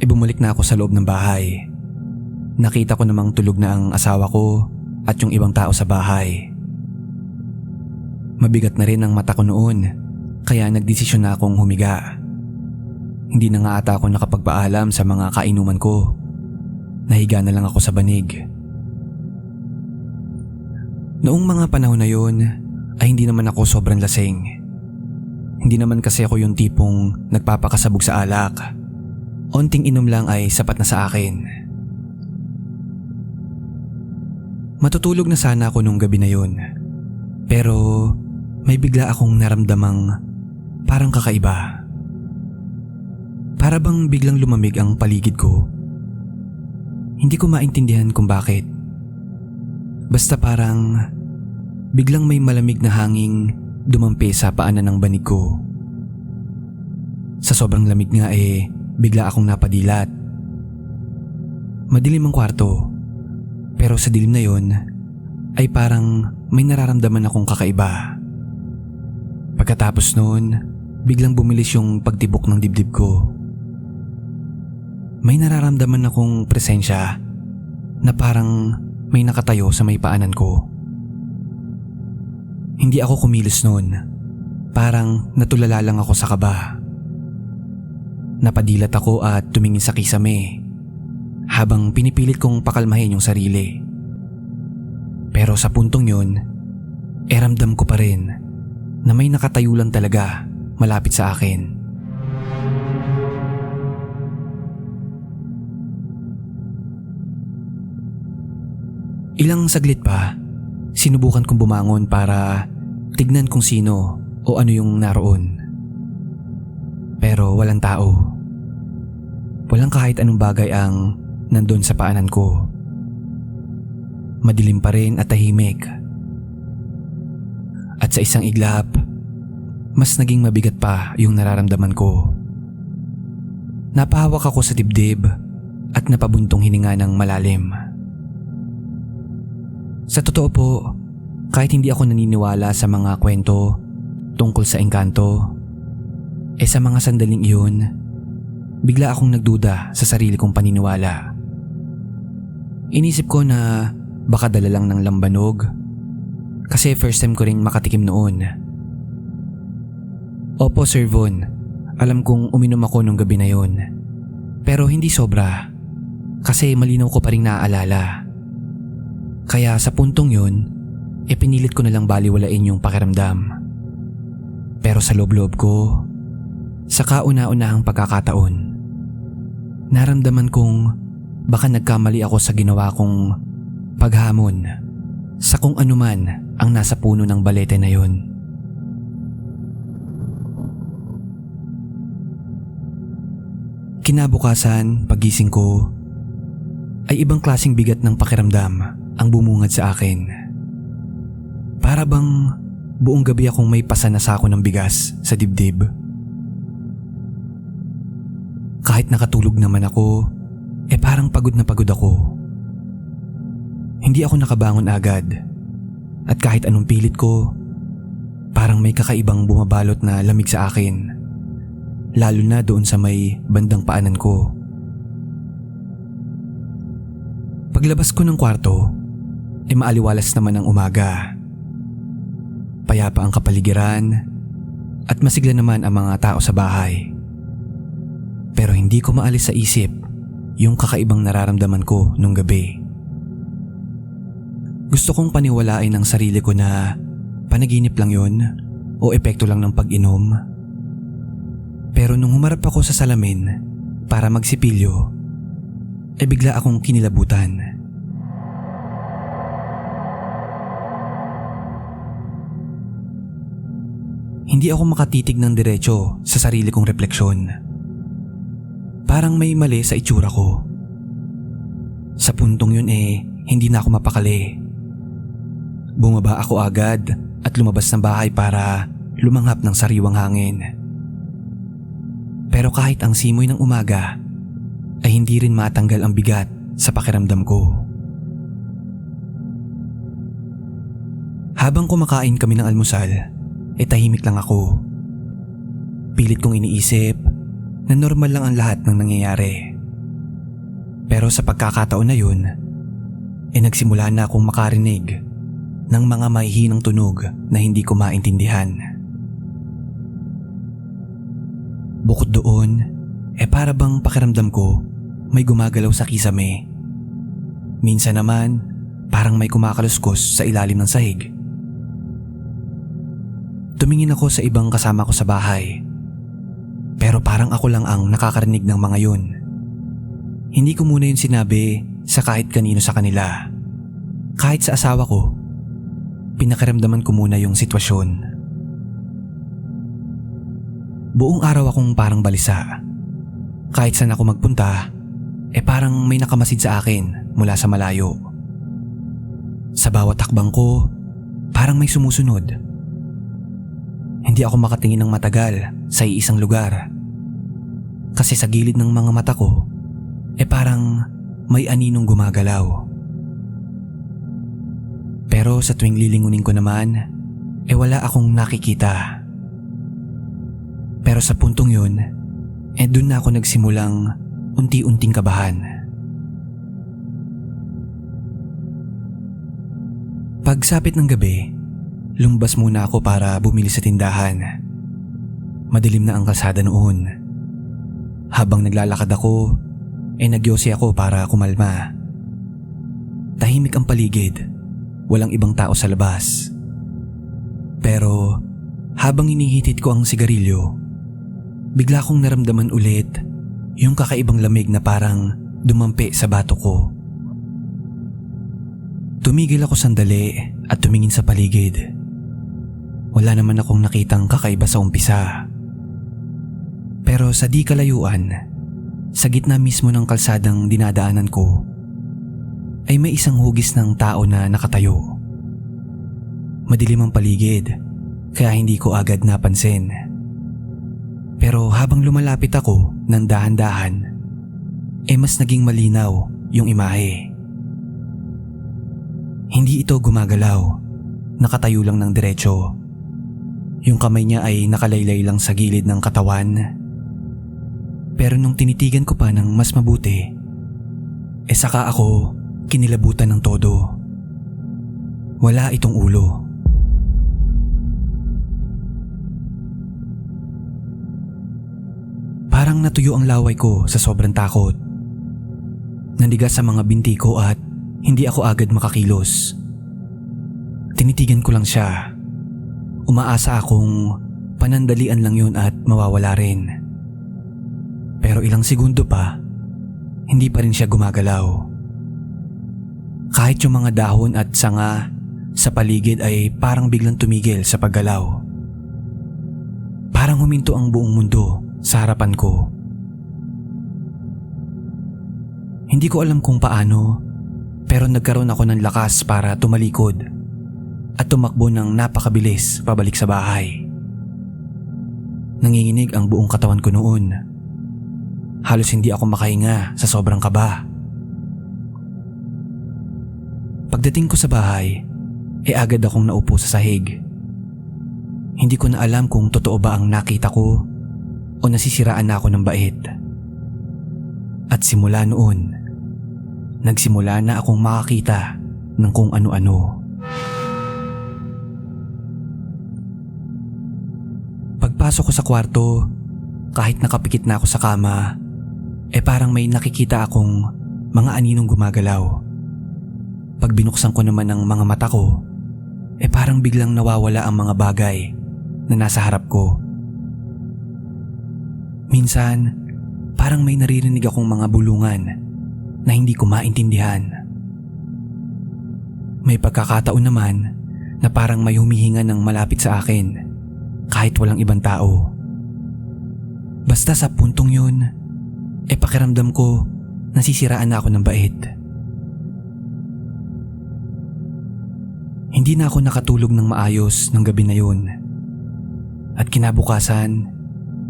bumalik na ako sa loob ng bahay. Nakita ko namang tulog na ang asawa ko at yung ibang tao sa bahay. Mabigat na rin ang mata ko noon, kaya nagdesisyon na akong humiga. Hindi na nga ata ako nakapagpaalam sa mga kainuman ko. Nahiga na lang ako sa banig. Noong mga panahon na yun, ay hindi naman ako sobrang lasing. Hindi naman kasi ako yung tipong nagpapakasabog sa alak. Onting inom lang ay sapat na sa akin. Matutulog na sana ako nung gabi na yun. Pero may bigla akong naramdamang parang kakaiba. Para bang biglang lumamig ang paligid ko. Hindi ko maintindihan kung bakit. Basta parang biglang may malamig na hanging dumampi sa paanan ng banig ko. Sa sobrang lamig nga bigla akong napadilat. Madilim ang kwarto, pero sa dilim na yon ay parang may nararamdaman akong kakaiba. Pagkatapos noon, biglang bumilis yung pagtibok ng dibdib ko. May nararamdaman akong presensya na parang may nakatayo sa may paanan ko. Hindi ako kumilos noon. Parang natulala lang ako sa kaba. Napadilat ako at tumingin sa kisame habang pinipilit kong pakalmahin yung sarili. Pero sa puntong yun, ramdam ko pa rin na may nakatayo lang talaga malapit sa akin. Ilang saglit pa, sinubukan kong bumangon para tignan kung sino o ano yung naroon. Pero walang tao. Walang kahit anong bagay ang nandun sa paanan ko. Madilim pa rin at tahimik. At sa isang iglap, mas naging mabigat pa yung nararamdaman ko. Napahawak ako sa dibdib at napabuntong hininga ng malalim. Sa totoo po, kahit hindi ako naniniwala sa mga kwento tungkol sa engkanto, sa mga sandaling iyon, bigla akong nagduda sa sarili kong paniniwala. Inisip ko na baka dala lang ng lambanog, kasi first time ko rin makatikim noon. Opo Sir Von, alam kong uminom ako nung gabi na yon. Pero hindi sobra, kasi malinaw ko pa rin naaalala. Kaya sa puntong yun, pinilit ko na lang baliwalain yung pakiramdam. Pero sa loob-loob ko, sa kauna-unahang pagkakataon, naramdaman kong baka nagkamali ako sa ginawa kong paghamon sa kung anuman ang nasa puno ng balete na yun. Kinabukasan, pagising ko, ay ibang klaseng bigat ng pakiramdam ang bumungad sa akin. Para bang buong gabi akong may pasa na sako ng bigas sa dibdib. Kahit nakatulog naman ako, parang pagod na pagod ako. Hindi ako nakabangon agad, at kahit anong pilit ko, parang may kakaibang bumabalot na lamig sa akin, lalo na doon sa may bandang paanan ko. Paglabas ko ng kwarto, maaliwalas naman ang umaga. Payapa ang kapaligiran at masigla naman ang mga tao sa bahay. Pero hindi ko maalis sa isip yung kakaibang nararamdaman ko nung gabi. Gusto kong paniwalain ang sarili ko na panaginip lang yun o epekto lang ng pag-inom. Pero nung humarap ako sa salamin para magsipilyo, bigla akong kinilabutan. Hindi ako makatitig ng diretso sa sarili kong refleksyon. Parang may mali sa itsura ko. Sa puntong yun hindi na ako mapakali. Bumaba ako agad at lumabas ng bahay para lumanghap ng sariwang hangin. Pero kahit ang simoy ng umaga ay hindi rin matanggal ang bigat sa pakiramdam ko. Habang kumakain kami ng almusal, tahimik lang ako. Pilit kong iniisip na normal lang ang lahat ng nangyayari. Pero sa pagkakataon na yun, nagsimula na akong makarinig ng mga mahihinang tunog na hindi ko maintindihan. Bukod doon, para bang pakiramdam ko may gumagalaw sa kisame. Minsan naman, parang may kumakaluskos sa ilalim ng sahig. Tumingin ako sa ibang kasama ko sa bahay. Pero parang ako lang ang nakakarinig ng mga yun. Hindi ko muna yun sinabi sa kahit kanino sa kanila. Kahit sa asawa ko, pinakiramdaman ko muna yung sitwasyon. Buong araw akong parang balisa. Kahit saan ako magpunta, parang may nakamasid sa akin mula sa malayo. Sa bawat hakbang ko, parang may sumusunod. Hindi ako makatingin ng matagal sa iisang lugar. Kasi sa gilid ng mga mata ko, parang may aninong gumagalaw. Pero sa tuwing lilingunin ko naman, wala akong nakikita. Pero sa puntong yun, dun na ako nagsimulang unti-unting kabahan. Pagsapit ng gabi, lumabas muna ako para bumili sa tindahan. Madilim na ang kalsada noon. Habang naglalakad ako, nagyosi ako para kumalma. Tahimik ang paligid, walang ibang tao sa labas. Pero habang inihitit ko ang sigarilyo, bigla kong naramdaman ulit yung kakaibang lamig na parang dumampi sa bato ko. Tumigil ako sandali at tumingin sa paligid. Wala naman akong nakitang kakaiba sa umpisa. Pero sa di kalayuan, sa gitna mismo ng kalsadang dinadaanan ko, ay may isang hugis ng tao na nakatayo. Madilim ang paligid, kaya hindi ko agad napansin. Pero habang lumalapit ako ng dahan-dahan, mas naging malinaw yung imahe. Hindi ito gumagalaw, nakatayo lang ng diretso. Yung kamay niya ay nakalaylay lang sa gilid ng katawan. Pero nung tinitigan ko pa ng mas mabuti, saka ako kinilabutan ng todo. Wala itong ulo. Parang natuyo ang laway ko sa sobrang takot. Nandigas sa mga binti ko at hindi ako agad makakilos. Tinitigan ko lang siya. Umaasa akong panandalian lang yun at mawawala rin. Pero ilang segundo pa, hindi pa rin siya gumagalaw. Kahit yung mga dahon at sanga sa paligid ay parang biglang tumigil sa paggalaw. Parang huminto ang buong mundo sa harapan ko. Hindi ko alam kung paano, pero nagkaroon ako ng lakas para tumalikod at tumakbo ng napakabilis pabalik sa bahay. Nanginginig ang buong katawan ko noon. Halos hindi ako makahinga sa sobrang kaba. Pagdating ko sa bahay, agad akong naupo sa sahig. Hindi ko na alam kung totoo ba ang nakita ko o nasisiraan na ako ng bait. At simula noon, nagsimula na akong makakita ng kung ano-ano. Pagpasok ko sa kwarto, kahit nakapikit na ako sa kama, parang may nakikita akong mga aninong gumagalaw. Pag binuksan ko naman ang mga mata ko, parang biglang nawawala ang mga bagay na nasa harap ko. Minsan, parang may naririnig akong mga bulungan na hindi ko maintindihan. May pagkakataon naman na parang may humihinga ng malapit sa akin kahit walang ibang tao. Basta sa puntong yun, pakiramdam ko nasisiraan na ako ng bait. Hindi na ako nakatulog ng maayos ng gabi na yun. At kinabukasan,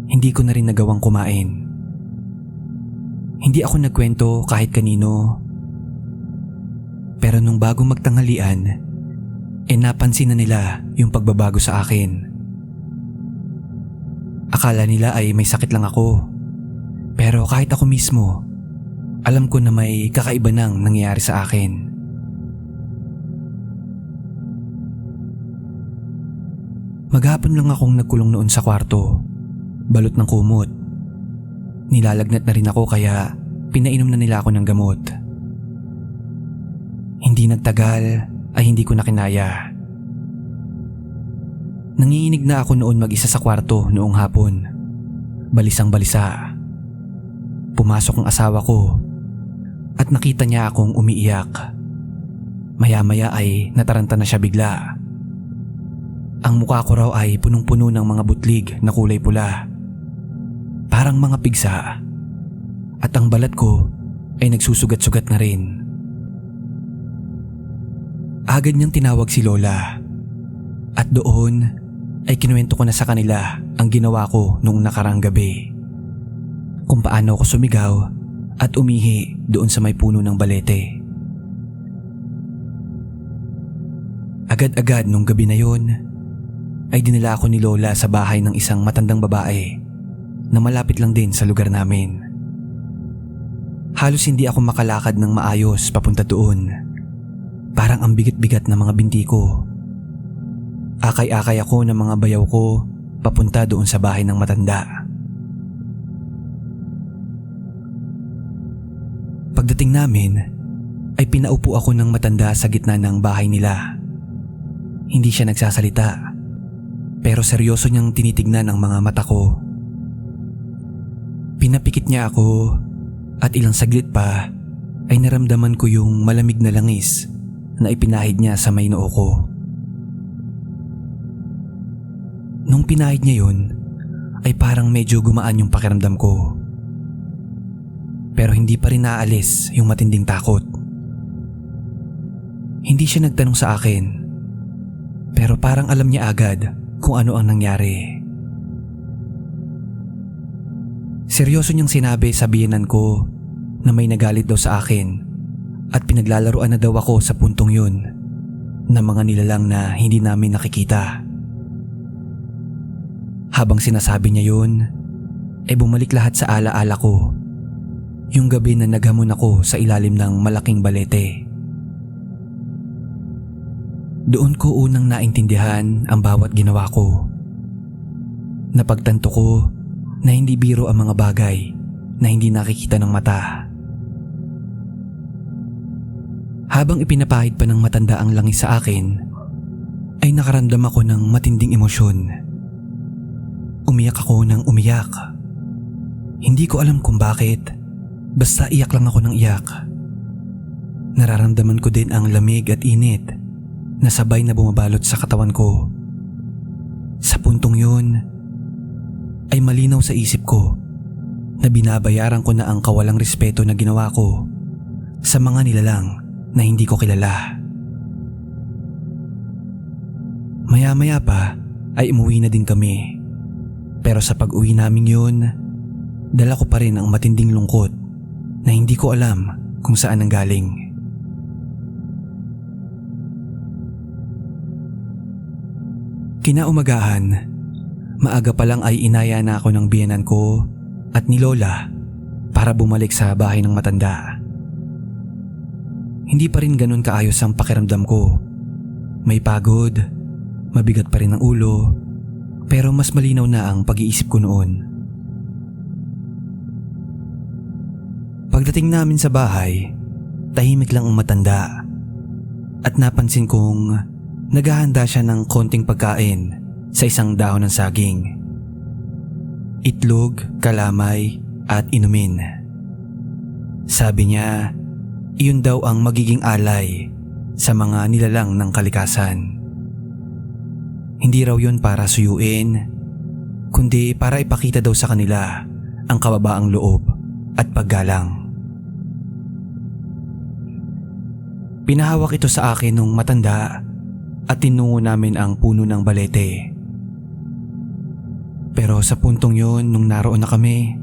hindi ko na rin nagawang kumain. Hindi ako nagkwento kahit kanino. Pero nung bago magtanghalian, napansin na nila yung pagbabago sa akin. Akala nila ay may sakit lang ako. Pero kahit ako mismo, alam ko na may kakaiba nang nangyayari sa akin. Maghapon lang akong nagkulong noon sa kwarto, balot ng kumot. Nilalagnat na rin ako kaya pinainom na nila ako ng gamot. Hindi nagtagal ay hindi ko na kinaya. Nanginginig na ako noon mag-isa sa kwarto noong hapon. Balisang balisa. Pumasok ang asawa ko at nakita niya akong umiiyak. Maya-maya ay nataranta na siya bigla. Ang mukha ko raw ay punong-puno ng mga butlig na kulay pula. Parang mga pigsa. At ang balat ko ay nagsusugat-sugat na rin. Agad niyang tinawag si Lola. At doon ay kinuwento ko na sa kanila ang ginawa ko nung nakarang gabi. Kung paano ako sumigaw at umihi doon sa may puno ng balete. Agad-agad nung gabi na yon, ay dinala ako ni Lola sa bahay ng isang matandang babae na malapit lang din sa lugar namin. Halos hindi ako makalakad ng maayos papunta doon. Parang ang bigat-bigat na mga binti ko. Akay-akay ako ng mga bayaw ko papunta doon sa bahay ng matanda. Pagdating namin, ay pinaupo ako ng matanda sa gitna ng bahay nila. Hindi siya nagsasalita. Pero seryoso niyang tinitignan ang mga mata ko. Pinapikit niya ako at ilang saglit pa ay naramdaman ko yung malamig na langis na ipinahid niya sa may noo ko. Nung pinahid niya yun, ay parang medyo gumaan yung pakiramdam ko. Pero hindi pa rin naalis yung matinding takot. Hindi siya nagtanong sa akin, pero parang alam niya agad kung ano ang nangyari. Seryoso niyang sinabi sa biyenan ko na may nagalit daw sa akin at pinaglalaruan na daw ako sa puntong yun ng mga nilalang na hindi namin nakikita. Habang sinasabi niya yun, bumalik lahat sa alaala ko. Yung gabi na naghamon ako sa ilalim ng malaking balete. Doon ko unang naintindihan ang bawat ginawa ko. Napagtanto ko na hindi biro ang mga bagay na hindi nakikita ng mata. Habang ipinapahid pa ng matanda ang langis sa akin, ay nakaramdam ako ng matinding emosyon. Umiyak ako ng umiyak. Hindi ko alam kung bakit, basta iyak lang ako ng iyak. Nararamdaman ko din ang lamig at init na sabay na bumabalot sa katawan ko. Sa puntong yun, ay malinaw sa isip ko na binabayaran ko na ang kawalang respeto na ginawa ko sa mga nilalang na hindi ko kilala. Maya-maya pa ay umuwi na din kami. Pero sa pag-uwi namin yun, dala ko pa rin ang matinding lungkot na hindi ko alam kung saan nanggaling. Kinaumagahan, maaga pa lang ay inaya na ako ng biyenan ko at ni Lola para bumalik sa bahay ng matanda. Hindi pa rin ganun kaayos ang pakiramdam ko. May pagod, mabigat pa rin ang ulo, pero mas malinaw na ang pag-iisip ko noon. Pagdating namin sa bahay, tahimik lang ang matanda at napansin kong naghahanda siya ng konting pagkain sa isang dahon ng saging. Itlog, kalamay at inumin. Sabi niya, iyon daw ang magiging alay sa mga nilalang ng kalikasan. Hindi raw yun para suyuin, kundi para ipakita daw sa kanila ang kababaang loob at paggalang. Pinahawak ito sa akin nung matanda at tinungo namin ang puno ng balete. Pero sa puntong yun, nung naroon na kami,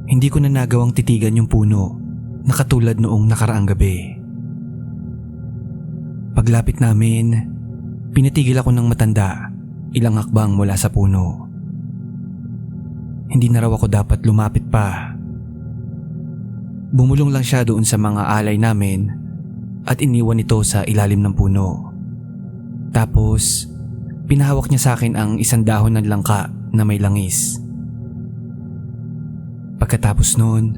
hindi ko na nagawang titigan yung puno na katulad noong nakaraang gabi. Paglapit namin, pinatigil ako ng matanda ilang hakbang mula sa puno. Hindi na raw ako dapat lumapit pa. Bumulong lang siya doon sa mga alay namin at iniwan ito sa ilalim ng puno. Tapos, pinahawak niya sa akin ang isang dahon ng langka na may langis. Pagkatapos nun,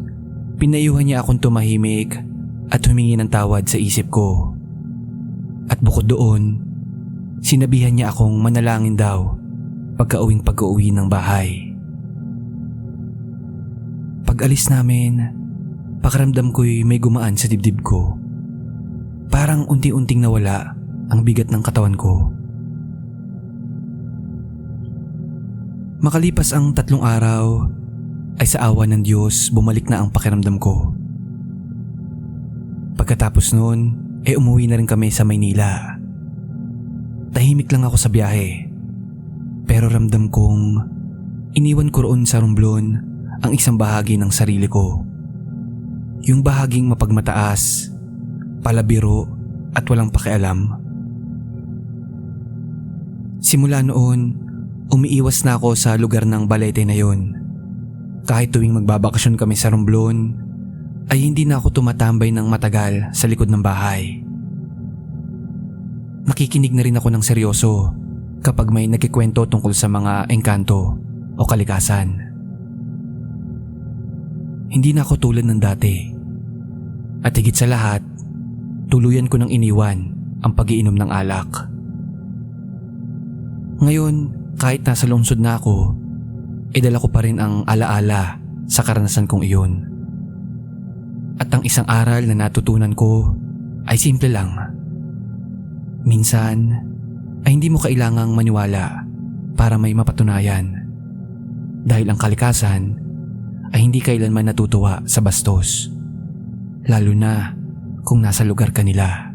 pinayuhan niya akong tumahimik at humingi ng tawad sa isip ko. At bukod doon, sinabihan niya akong manalangin daw pag-uwi ng bahay. Pag-alis namin, pakiramdam ko'y may gumaan sa dibdib ko. Parang unti-unting nawala ang bigat ng katawan ko. Makalipas ang 3 araw, ay sa awa ng Diyos bumalik na ang pakiramdam ko. Pagkatapos noon, umuwi na rin kami sa Maynila. Tahimik lang ako sa biyahe, pero ramdam kong iniwan ko roon sa Romblon ang isang bahagi ng sarili ko. Yung bahaging mapagmataas, palabiro at walang pakialam. Simula noon, umiiwas na ako sa lugar ng balete na yon. Kahit tuwing magbabakasyon kami sa Romblon, ay hindi na ako tumatambay ng matagal sa likod ng bahay. Nakikinig na rin ako ng seryoso kapag may nagkikwento tungkol sa mga engkanto o kalikasan. Hindi na ako tulad ng dati. At higit sa lahat, tuluyan ko nang iniwan ang pag-iinom ng alak. Ngayon, kahit nasa lungsod na ako, dala ko pa rin ang alaala sa karanasan kong iyon. At ang isang aral na natutunan ko ay simple lang. Minsan ay hindi mo kailangang maniwala para may mapatunayan. Dahil ang kalikasan ay hindi kailanman natutuwa sa bastos. Lalo na kung nasa lugar ka nila.